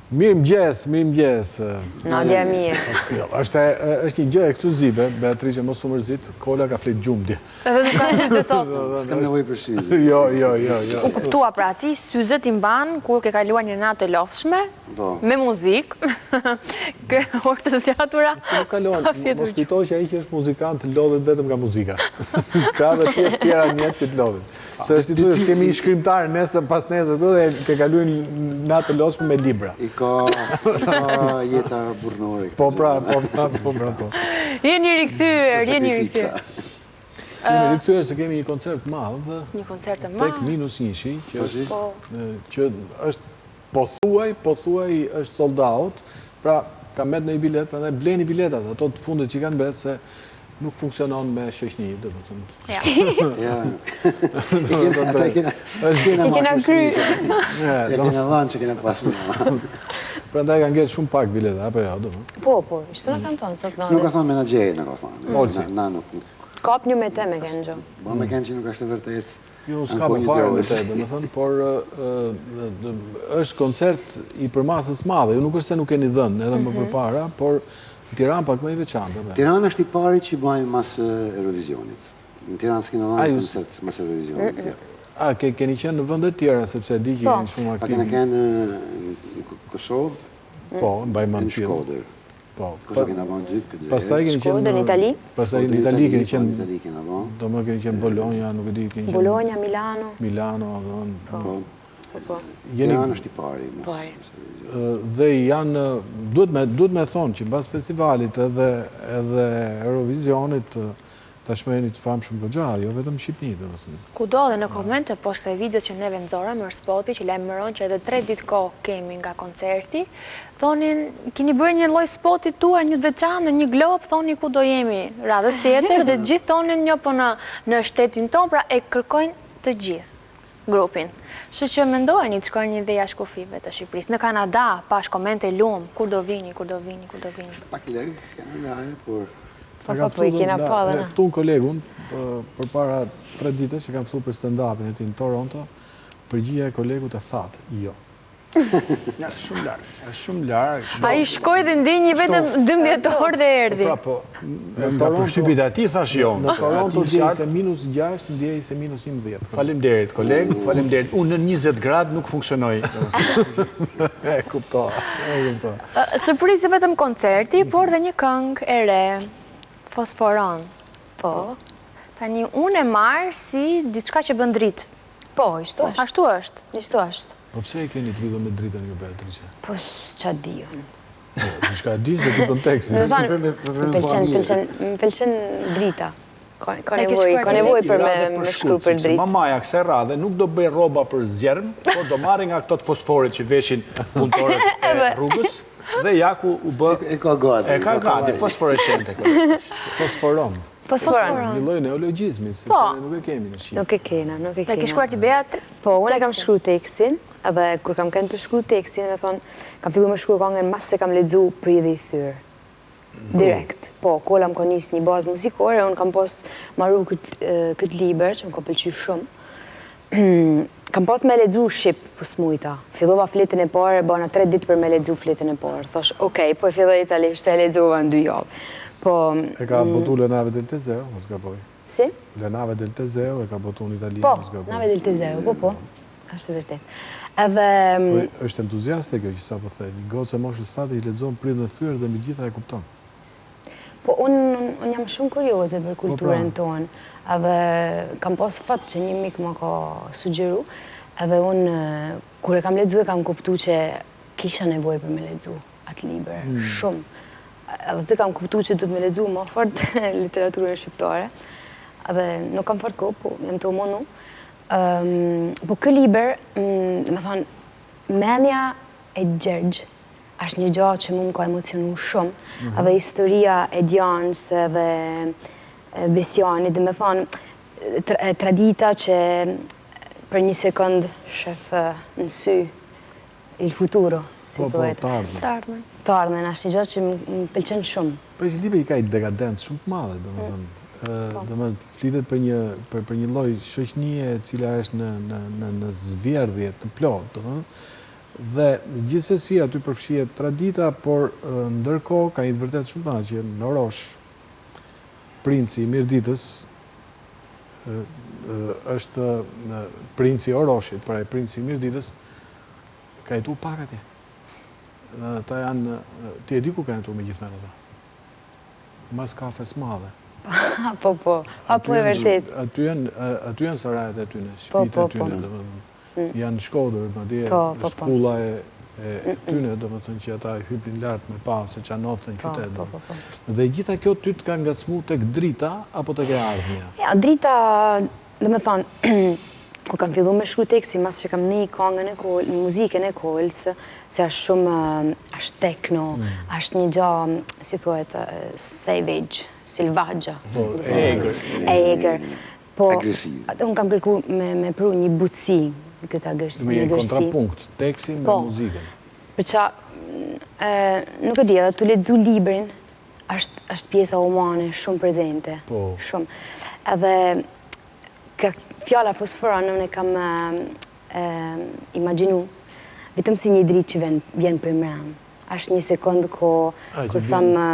Mirëmëngjes, mirëmëngjes. Nadia mie. Është një gjë ekskluzive, Beatrice, mos u mërzit, Kola ka flet gjumë dje. Edhe nuk ka syze sot. S'kam nevojë për syze. Jo. U kuptua pra ti, syzet i mban kur ke kaluar një natë të lodhshme, me muzikë, ke orë të zgjatura. Nuk kalon, mos kujtoj që ai që është muzikant lodhet vetëm nga muzika. Ka edhe pjesë tjera në jetë që të lodhet. Se është i duhet kemi një shkrimtar nesër pas nesër dhe ke kaluar natë të lodhshme me libra. Ka jeta burnore. Po pra. Jeni rikthyer. Jemi rikthyer se kemi një koncert madh. Një koncert të madh. Tek -1, që është pothuaj është sold out. Pra ka met në i bilet, prandaj bleni biletat, ato të fundet që kanë betë se nuk funksionon me shoqni, do të thënë. Ja. I kena kry. Ja kena vanë që kena pasur. Prandaj kanë gjetë shumë pak bileta, apo jo, do të? Po, ishte në kanë thonë, sot Nuk ka thonë menaxheri, nuk ka thonë. Olsi. Na nuk. Kap një me te me kënë gjo. Po me kënë që nuk është e vërtet. Jo, s'ka më fare vërtet, do të thënë, por është koncert i përmasës madhe, jo nuk është se nuk keni dhënë edhe më përpara, por në Tiranë pak më i veçantë. Tirana është i pari që bëjmë mas Eurovizionit. Në Tiranë s'kena dhënë koncert mas Eurovizionit. A, keni qenë në vëndet tjera, sepse di që jeni shumë aktiv. Pa kena qenë në Kosovë, po, në Bajman në Shkodër. Po. Kosovë kena bënë dy këtë. Pastaj keni qenë në Itali? Pastaj në Itali keni qenë. Në Itali kena bënë. Do më keni qenë Bologna, nuk e di, keni qenë. Bologna, Milano. Milano, Po. Tirana është i pari. Dhe janë, duhet me thonë që mbas festivalit edhe Eurovisionit tashmë të famshëm goxha, jo vetëm në Shqipëri, domethënë. Kudo dhe në komente poshtë e video që neve nxorëm në spoti që lajmëron që edhe 3 ditë kohë kemi nga koncerti, thonin keni bërë një lloj spoti tuaj një të veçantë, një glop, thoni ku do jemi radhës tjetër dhe gjithë thonin një po në shtetin ton, pra e kërkojnë të gjithë grupin. Kështu që mendojeni të shkojnë një dhe jashtë kufive të Shqipërisë. Në Kanada, pash komente lumë, kur do vini. Pak lërë, Kanada, por... Po, i kena pa dhe në. Ftu në kolegun, për para 3 dite që kam ftu për stand-upin e ti në Toronto, përgjigja e kolegut e thatë, jo. Shumë largë. A i shkoj dhe ndi një vetëm 12 orë dhe erdi. Po, nga përshtypit ati thash jo. Në Toronto djej se -6, ndjej se -11. Faleminderit, kolegë, faleminderit. Unë në 20 gradë nuk funksionoj. E kuptoj. Surprizë vetëm koncerti, por dhe një këngë e re, Fosforon. Po. Tani unë e marë si diçka që bën dritë. Po, ashtu është. Po pse e keni të lidhur me dritën ju, Beatrice? Po, ç'a di unë. Diçka e di se ti bën teksti. Më pëlqen drita. Ka nevojë për me shkruar për dritë. Mamaja kësaj radhe nuk do bëj rroba për zgjerm, por do marrë nga këto të fosforit që veshin punëtorët e rrugës dhe ja ku u bë e ka gati fosforescente. Fosforon. Fosforon. Një lloj neologjizmi, sepse nuk e kemi në Shqip. Nuk e kena. Dhe ke shkruar ti Beat? Po, unë kam shkruar tekstin, edhe kur kam kënë të shkruar tekstin, me thonë, kam filluar me shkruar këngën mas se kam lexuar Pridhe i Thyr. Direkt. Po, Kola më ka nis një bazë muzikore, unë kam pas marru këtë libër, që më ka pëlqyer shumë. Kam pas me lexu shqip, po smujta. Fillova fletën e parë, bëna 3 ditë për me lexu fletën e parë. Thash, okej, po e filloj italisht, e lexova në 2 javë. Po... E ka botu Lenave del Teseo, mos gaboj. Si? Lenave del Teseo e ka botu në Itali, mos gaboj. Po, Nave del Teseo, po. Ashtë vërtet. Edhe... është entuziaste kjo që sa po thej. Një gocë e moshës tate i lexon Pridhen e Thyer dhe me gjitha e kupton. Po, unë jam shumë kurioze për kulturën tonë. Edhe kam pas fat që një mik më ka sugjeru, edhe unë, kur e kam lexuar kam kuptu që kisha nevojë për me lexu atë libër, shumë. Edhe të kam kuptu që duhet me lexu më fort literaturën shqiptare, edhe nuk kam fort kohë, po jam të mundu. Po kë libër, me thonë, menja e Gjergj është një gjë që mu më ka emocionu shumë, edhe historia e Dianës dhe Besianit, dhe me thonë, tradita që për një sekund shef në sy il futuro, si thuhet. Të ardhmen, është një gjë që më pëlqen shumë. Po që libri i ka i dekadent shumë të madhe, do më flitet për një lloj shoqënie e cila është në zverdhje të plotë, Dhe gjithsesi aty përfshihet tradita, por ndërkohë ka një të vërtetë shumë të që në Orosh, princi i Mirditës është princi i Oroshit, pra e princi i Mirditës, ka jetu pak atje. Ta janë, ti e di ku ka jetu me gjithmen ata? Mas kafes madhe. Po, e vërtet. Aty janë sarajet e tyne, shpite e tyne, janë Shkodër, shkulla e tyne, dhe më thënë që ata hypin lartë me pa, se që anotën qytet. Dhe gjitha kjo ty të ka ngacmu tek drita, apo tek e ardhmja? Ja, drita, dhe më thonë, kur kam fillu me shkru teksti, mas që kam një kongën e kollës, muzikën e kollës, se është shumë, është tekno, është një gja, si thuhet, savage, silvaggia. Eger. Po, unë kam kërku me pru një butësi, këtë agërsi. Një kontrapunkt, teksti me muzikën. Përqa, nuk e di, edhe të ledzu librin, është pjesa umane shumë prezente. Shumë. Edhe, fjalla fosforan në kam imaginu, vetëm si një dritë që vjen për mram. Ashtë një sekundë ku thamë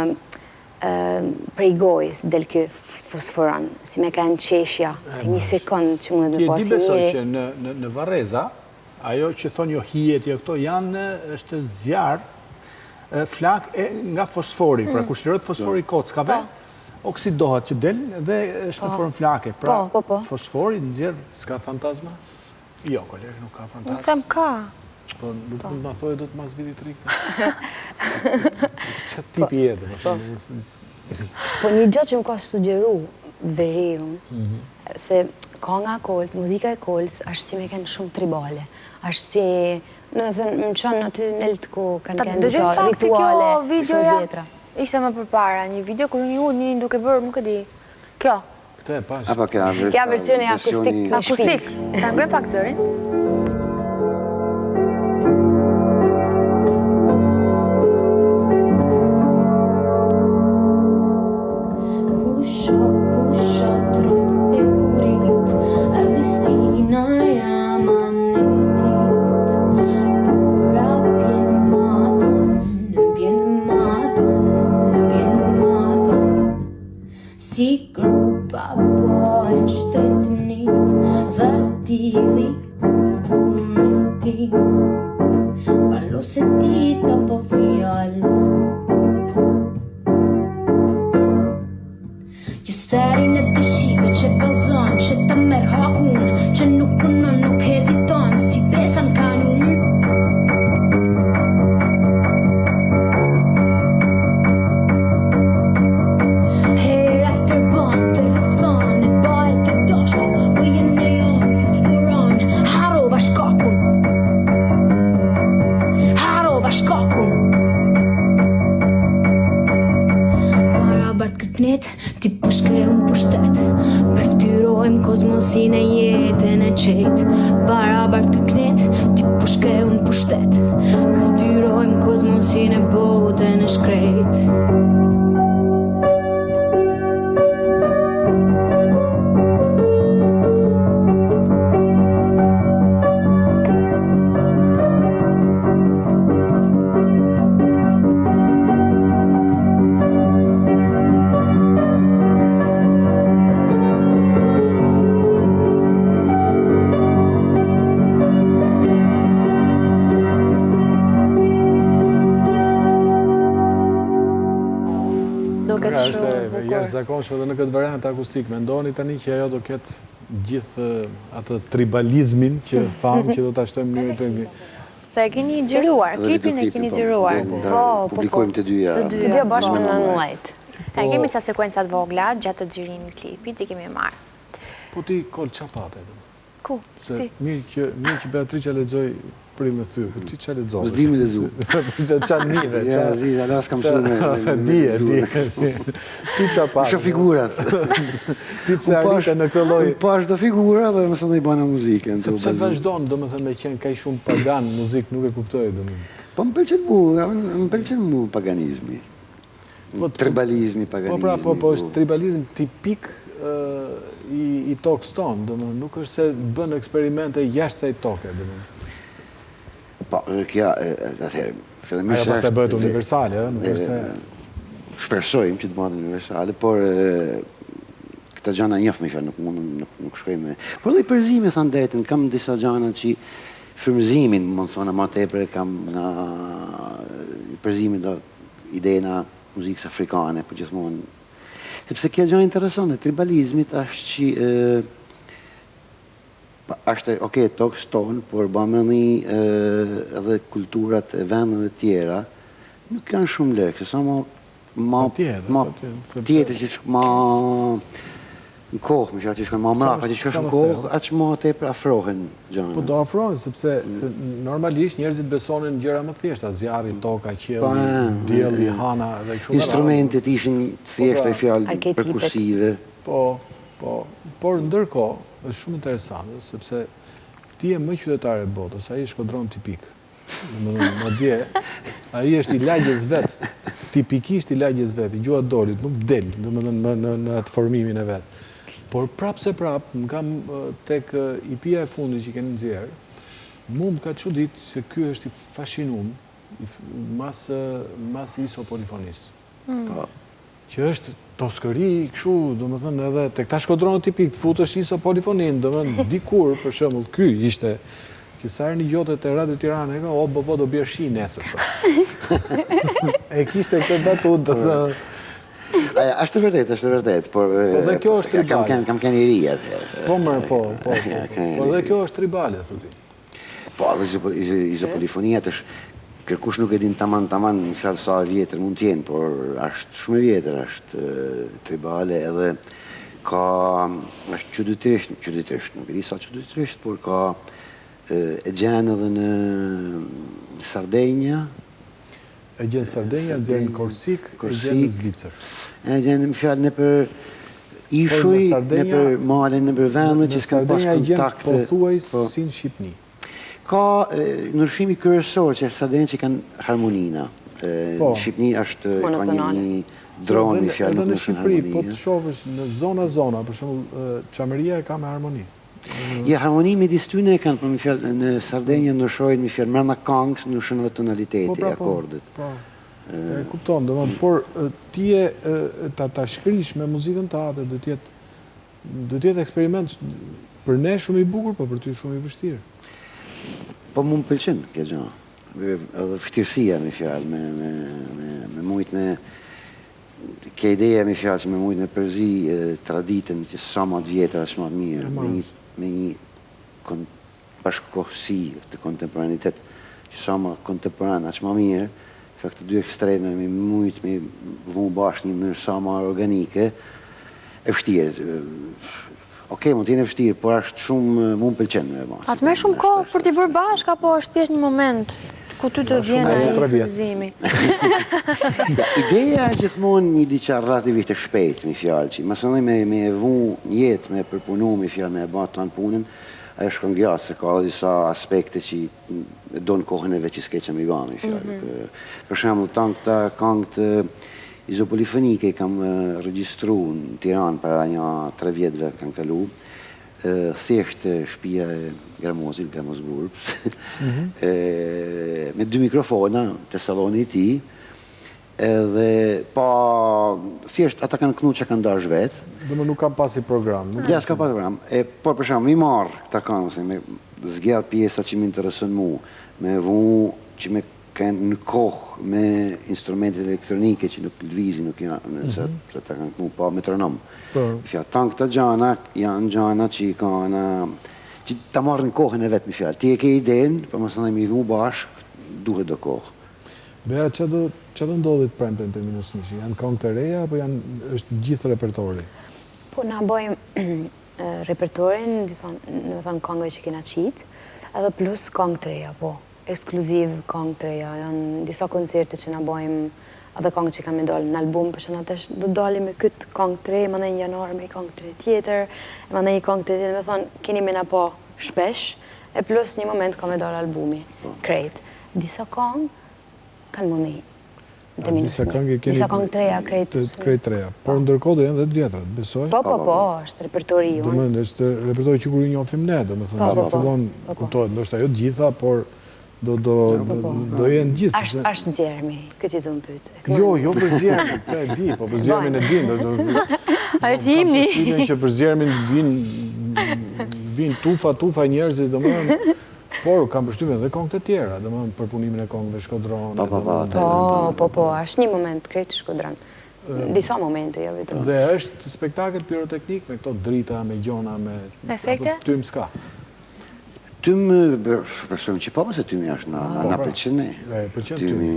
prej gojës del kë fosforan, si me ka në qeshja, një sekundë që më dhe pasi njëri. Ti e di besoj që në Vareza, ajo që thonë jo hijet, jo këto, është zjarë flak nga fosfori, pra ku shlirët fosfori kockave, oksidohet që del dhe është në formë flake. Pra, fosfori në gjerë... Ska fantazma? Jo, kolegë, nuk ka fantazma. Nuk them ka. Po, nuk mund të thojë do të mas vidi të rikëta. Që tipi jetë, më thëmë. Po, një gjatë që më ka sugjeru veriun, se ka nga kollës, muzika e kollës, është si me kënë shumë tribale. është si... Në thënë, më qënë aty në eltë ku kanë kënë disa rituale shumë vjetra. Ishte më përpara, një video ku një duke bërë, nuk e di. Kjo. Këtë e pashë. Kja versioni akustik në shpi. Ta ngre pak zërin. Pusho trop e kurit, Ernestina jam anetit. Pura bjen maton, si grupa bojnë shtetënit, dhe tili vullnetin. Palo se dita po fjallë, Steri në dëshive që kalzon, që ta merë hakun, që nuk punon, nuk heziton, si besa në kanun. Herat të tërbon, të rëthon, e bajt të dashtin, u jenë në jonë, fosforon, harova shkakun. Harova shkakun. Barabart këknet, ti pushke unë pushtet, përftyrojmë kozmosin e jetën e qetë. Barabart këknet, ti pushke unë pushtet, përftyrojmë kozmosin e botën e shkretë. Zakonshme dhe në këtë variant akustik, mendoni tani që ajo do ketë gjithë atë tribalizmin që thamë që do të ashtojmë njëri për një. Se e keni gjëruar, klipin e keni gjëruar. Publikojmë të dyja. Të dyja bashkë në nuajt. E kemi sa sekuencat vogla, gjatë të xhirimit klipit, i kemi marrë. Po ti kol qapate. Ku? Si? Mirë që Beatricia lexoj primë me thy, ti që lexoj? Zdimi lezu. Qanë nive. Ja, zi, ala s'kam shumë me... Ti qapate. Shë figurat. Ti pëse arrite në këtë loj... Unë pash do figura dhe mësë në i bëna muzikën. Sepse vazhdojnë, do më thënë me qenë kaj shumë pagan, muzikë nuk e kuptoj. Po më pëlqen mu paganizmi. Tribalizmi, paganizmi. Po, është tribalizm tipik i tokës tonë, nuk është se bënë eksperimente jashtë se i toke. Po, kja, atëherë, fillimisht... Ajo pas të bëhet universale, shpresojmë që të bëhet universale, por këta gjana njëfë me fjallë, nuk shkoj me... Por dhe i përzimi, thanë drejtën, kam disa gjana që frymëzimin, më në thona ma tepër, kam nga i përzimin do idejna muzikës afrikane, për gjithmonë. Sepse kja gjana interesante, tribalizmit është që është, okej, tokës tonë, por bëmeni edhe kulturat e vendeve tjera, nuk janë shumë lërë, se sa ma tjetër që shkë ma në kohë, më që shkë ma mrapa, që shkë në kohë, atë që ma tepër afrohen gjana. Po do afrohen, sepse normalisht njerëzit besonin gjëra më thjeshta, zjarri, toka, qielli, dielli, hana dhe kështu me radhë. Instrumentet ishin thjeshta i fjalë perkusive. Por ndërkohë, është shumë interesante, sepse ti je më qytetare e botës, ai është shkodron tipik. Më dje, ai është i lagjes vetë, tipikisht i lagjes vetë, i gjua dolit, nuk del në atë formimin e vetë. Por prapë se prapë, më kam tek IP-a e fundi që keni nxjerrë, mu më ka çudit se ky është i fascinum, mas iso polifonisë. Që është toskëri, këshu, do më thënë edhe, tek ta shkodronë tipik, të futësh iso polifonin, do më thënë, dikur, për shembull, ky ishte, që sa herë një gjotet e Radio Tirana, e ka, o, bëpo, do bjerë shi nesër, e kishte këtë batut, do të... Ashtë vërtet, por... Po dhe kjo është tribale. Kam keni ri atëherë. Po mërë, po dhe kjo është tribale, thuti. Po, dhe iso polifonia të kërkush nuk e din taman në fjallë sa vjetër mund t'jenë, por është shumë vjetër, është tribale edhe ka, është qytetërisht, nuk e di sa qytetërisht, por ka e gjenë edhe në Sardenja. E gjenë Sardenja, e gjenë Korsik, e gjenë në Zvicër. E gjenë në fjallë në për ishuj, në për malen, në për vendë, që s'kan pas kontakte. Në Sardenja e gjenë po thuaj si në Shqipni. Ka ndryshimi kryesor që Sardenja që kanë harmonina. Në Shqipni është një dronë, një fjallë nuk në nëshën Shqipëri, harmonia. po të shofësh në zona, për shumë, Çameria e ka me harmoni. Ja, harmoni me distyne e kanë, për më fjallë, në Sardenja ndryshojnë më fjallë, mërna kangës, ndryshojnë edhe tonaliteti, akordet. Po, e kupton, por ti ta shkrish me muzikën të atë, do t'jetë eksperiment për ne shumë i bukur, po për ty shumë i vështirë. Po mu më pëlqen, kjo gjë. Edhe vështirësia me fjallë, me mujtë me... Ke ideja me fjallë që me mujtë me përzi traditën që sa ma të vjetër është ma të mirë, me një bashkëkohësi të kontemporanitet që sa ma kontemporan është ma mirë, fakt të dy ekstreme me mujtë me vunë bashkë një mënyrë sa ma organike, e vështirë. Okej, mund t'jene vështirë, por është shumë mu më pëlqen me bashkë. A të merë shumë kohë për t'i bërë bashkë, apo është thjesht një moment ku ty të vjen ai fryzimi? Ideja është gjithmonë një diçka relativisht e shpejtë, mi fjalë që mësoni me vunë një jetë, me përpunu, mi fjalë me e batë të në punën, ajo shkon gjatë, se ka dhe disa aspekte që do në kohën e veç që s'ke që mi ba, mi fjalë. Për shembull, ta këngët izopolifonike kam regjistru në Tiranë para një 3 vjetëve kanë kalu, thjesht shtëpia e Gramozit, Gramozburg, me 2 mikrofona të saloni i tij, edhe pa thjesht ata kanë kënu që kanë dash vetë. Dhe më nuk kam pasi program. Ja, s'ka pasi program. Por për shembull, mi marr këta këngë, me zgjat pjesa që më intereson mu, me vunë që me kanë në kohë me instrumentet elektronike që nuk lëvizin, nuk janë, se ta kanë kënu pa metronom. Fjallë, tanë këta gjana janë gjana që kanë, që ta marrë në kohën e vetë me fjallë. Ti e ke idenë, për mësë në mi vu bashkë, duhet do kohë. Bea, që do ndodhit premte në terminus një që? Janë këngë të reja, apo është gjithë repertori? Po, na bojmë repertorin, në thonë këngëve që kena qitë, edhe plus këngë të reja, po. Ekskluziv këngë të reja, janë disa koncerte që na bojmë edhe këngë që kam e dollë në album, për që në atësh do dolli me këtë këngë të reja, më në një januar me këngë të reja tjetër, më në një këngë të tjetër, me thonë, keni me na po shpesh, e plus një moment kam e dollë albumi, krejt. Disa këngë kanë mundi. Disa këngë të reja, krejt të reja, por ndërkohë do janë dhe të vjetrat, besoj? Po, është repertori ju. Dëmën, është repertori që kur i njofim ne, do më thënë, fillon, kuptohet, ndoshta jo gjitha, por do jenë gjithë. Ashtë zjermi, këti të më pytë. Jo për zjermi, e di, po për zjermin e din. Ashtë himni. Që për zjermin vinë tufa njerëzit, dhe më por kam përshtypjen dhe kongët e tjera, dhe më për punimin e kongëve Shkodron. Po, ashtë një moment krejt Shkodron. Disa momente, jo vetëm. Dhe është spektakel pyroteknik me këto drita, me gjona, me... Efekte? Tym s'ka. Tym, përshëm që po, mëse tymi është na pëlqen ne. Pëlqen tymi.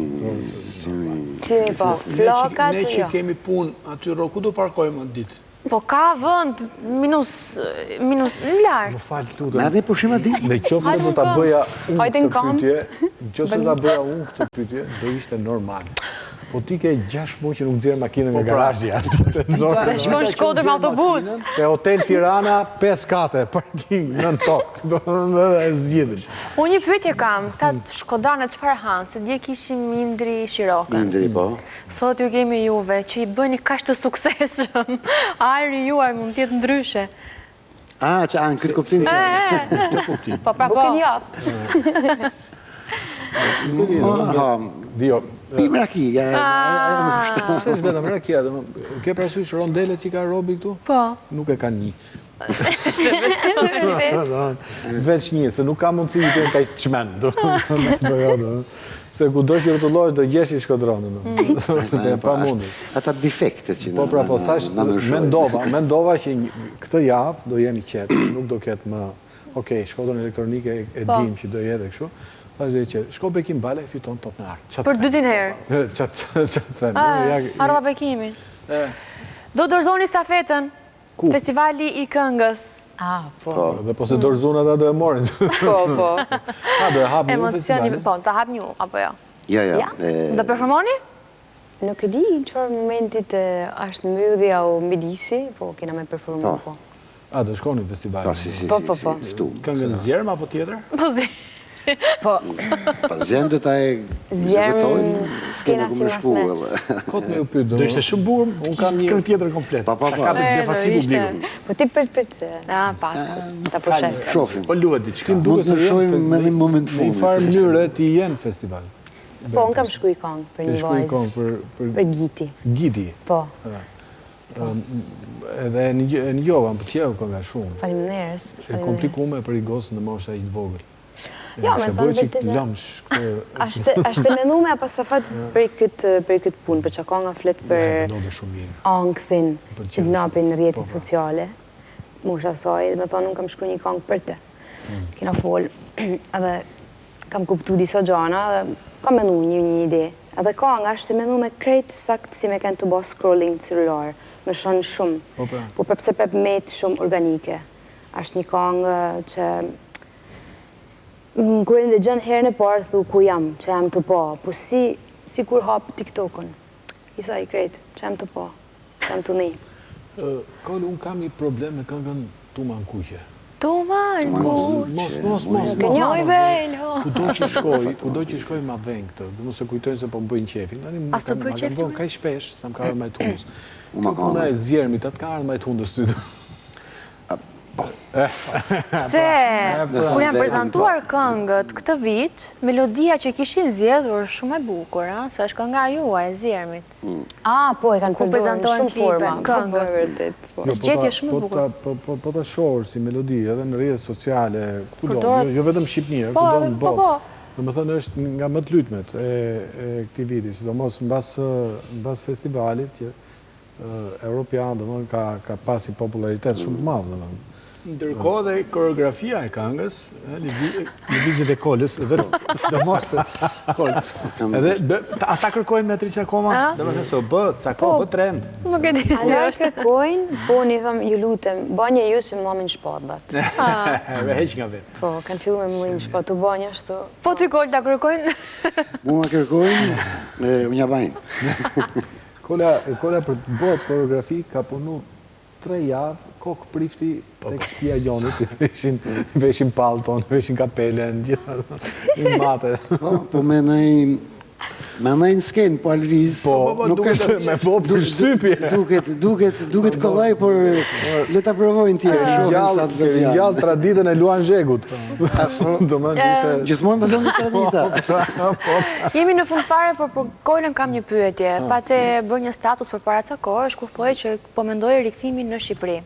Tymi, po, flokat, Ne që kemi punë aty ro, ku do parkojmë atë ditë? Po ka vënd minus në lartë. Më falë tutën. Me atë pushim a ditë? Në qofë se do t'a bëja unë këtë pytje, do ishte normal. Po ti ke 6 muaj që nuk nxjerr makinën nga garazhi aty. Dhe shkon Shkodër me autobus. Te Hotel Tirana, 5 kate, parking, nën tokë. Do të zgjidhesh. Unë një pyetje kam, këta shkodarët çfarë hanë, se dje kishim Indri Shiroka. Indri, po. Sot ju kemi juve, që i bëni kaq të suksesshëm, ajri juaj mund t'jetë ndryshe. Që anë këtë kuptim që... Po, pra po. Bukën jap. Dio. Pimë raki, Se është vetëm rakia, ke parasysh rondelet që ka Robi këtu? Po. Nuk e ka një. Veç një, se nuk ka mundësi të ka i qmen. Se ku do që rëtullosh, do gjesh i Shkodronën. Është e pa mundi. Ata defekte që Po pra, po thash, mendova që këtë javë do jemi qetë, nuk do ketë më, okej, Shkodrën elektronike e dim që do jetë e kështu, thash dhe që Shko Bekim Bale fiton top në artë. Për 2 herë. Qatë them. Harova Bekimin. Do dorëzoni stafetën, festivali i këngës. Po. Dhe po se dorëzun ata do e morin. Po. Do e hap një festivalin? Po, të hap një, apo jo? Ja. Do performoni? Nuk e di në çfarë momentit është mbyllja o midisi, po kena me performu, po. Do shkoni në festivalin? Po. Këngën zjerm apo tjetër? Po, zi. Po. Zjerm dhe ta e Zjerm s'kena si mas me. Kot me u pyet. Do ishte shumë bukur, unë kam një këngë tjetër komplet. Pa. Ka të befasi publiku. Po ti prit se. Paska. Ta përshef. Shofim. Po luhet diçka. Mund të shojmë me një moment Në fundit. një farë mënyrë ti jenë festival. Po, unë kam shkruaj këngë për një vajzë. Për Giti. Giti. Po. Edhe në jova, më pëlqeu kënga shumë. Faleminderit. E komplikume për i gosën në mosha i të vogël. Jo, me thonë vërtet. Ashtë menume apo sa fat për këtë punë, për që ka nga flet për angthin që të napin në rrjetet sociale. Musha saj, me thonë, unë kam shkru një këngë për te. Kena folë, edhe kam kuptu disa gjana, edhe kam menu një ide. Edhe kënga është menu me krejt sakt si me kënë të bo scrolling celular. Me shonë shumë, po përpse prep metë shumë organike. Ashtë një këngë që kërën dhe gjënë herë në parë, thu ku jam, që jam të po, po si kur hapë TikTokën, isa i krejtë, që jam të po, që jam të një. Kallë, unë kam një problem me këngën Tuma në kuqe. Tuma në kuqe. Mos. Kënjoj velo. Kudo që shkoj ma ven këtë, dhe mu se kujtojnë se po më bëjnë qefin. As të bëjnë qefin? Ka i shpesh, sa më ka arë majtë hundës. Kjo puna e zjermit, atë ka arë majtë hundës ty. Se, kur janë prezentuar këngët këtë vit, melodia që kishin zgjedhur shumë e bukur, se është kënga juaj e Zjermit. Po, e kanë përdorur në shumë forma. Këngët. Zgjedhje shumë e bukur. Po ta shohër si melodi, edhe në rrjetet sociale, jo vetëm Shqipnirë, po. Dhe më thënë është nga më të lytmet e këti viti, sidomos në bas festivalit, që Europian ka pasi popularitet shumë të madhë. Ndërkohë dhe koreografia e këngës, lëvizjet e kolës, dhe mos të kolës. Ata kërkojnë me Triqa Koma, dhe më thënë se o bët, sa ko, bët trend. Nuk e di si është. është. Ata kërkojnë, po një thëmë, ju lutem, banje ju si më mamin shpatbat. Me heq nga vetë. Po, kanë fillu me më mamin shpatu, banje ashtu. Po të kolë ta kërkojnë? Mu ma kërkojnë, unë ja bajnë. Kola për të botë koreografi ka punu 3 javë, kokë prifti tek shtëpia Jonit, veshin palton, veshin kapelen, gjitha, i mate. Po me nëj Me ndajnë skenë, po Alviz, nuk është... Me po për shtypje. Duket kollaj, por le ta provojnë tjerë. Gjallë traditën e Luan Zhegut. Gjithmonë vazhdon tradita. Jemi në fund fare, por për Kolën kam një pyetje. Pate bërë një status për para ca kohësh, ku thoi që po mendoj rikthimin në Shqipëri.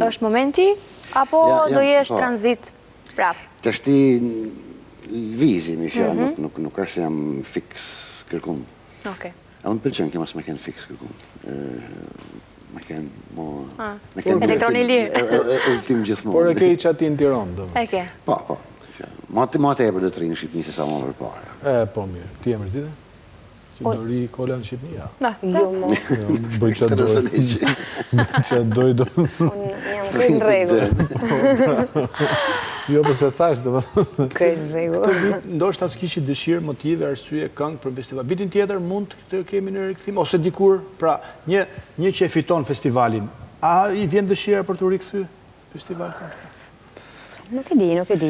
Është momenti, apo do jesh tranzit prap? Të shti lvizi, mi fjallë, nuk është se jam fix kërkum. Okej. A unë pëlqen kemas me kënë fix kërkum. Me kënë... Elektroni lirë. Ultim gjithmonë. Por e ke i qati në Tiranë, do. E ke. Po. Ma të ebër do të rinë në Shqipëni se sa ma për para. Po mirë. Ti e mërzite? Që do ri Kola në Shqipëni, ja. Jo, mo. Bëj që doj. Që doj do... Unë jam krejt në regull. Jo, përse thash të më... Krejt në regull. Ndoshta s'kishit dëshirë, motive, arsye, këngë për festival. Vitin tjetër mund të kemi në rikëthim, ose dikur, pra, një që e fiton festivalin, a i vjen dëshirë për të rikëthy festival këngë? Nuk e di.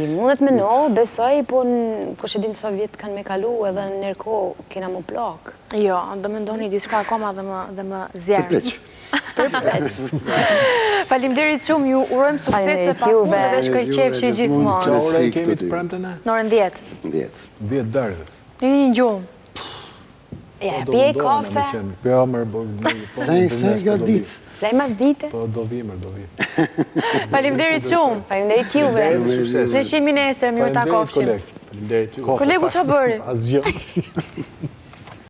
Mundet me besoj, po në Koshedin Sovjet kanë me kalu edhe në nërko kena më plak. Jo, do me ndoni diska akoma dhe më zjerë. Përpleq. Faleminderit shumë, ju urojmë suksese pafund dhe shkëlqefshi gjithmonë. Qa ore i kemi të premte ne? Në orën 10. 10 darkës. Një gjumë. Ja, pje kafe. Pjo mërë, po... Flej nga ditë. Flej mas dite. Po do vi. Faleminderit shumë. Faleminderit juve. Ne shimi nesër, mirë ta kofshim. Faleminderit, koleg. Kolegu që bëri? Asgjë.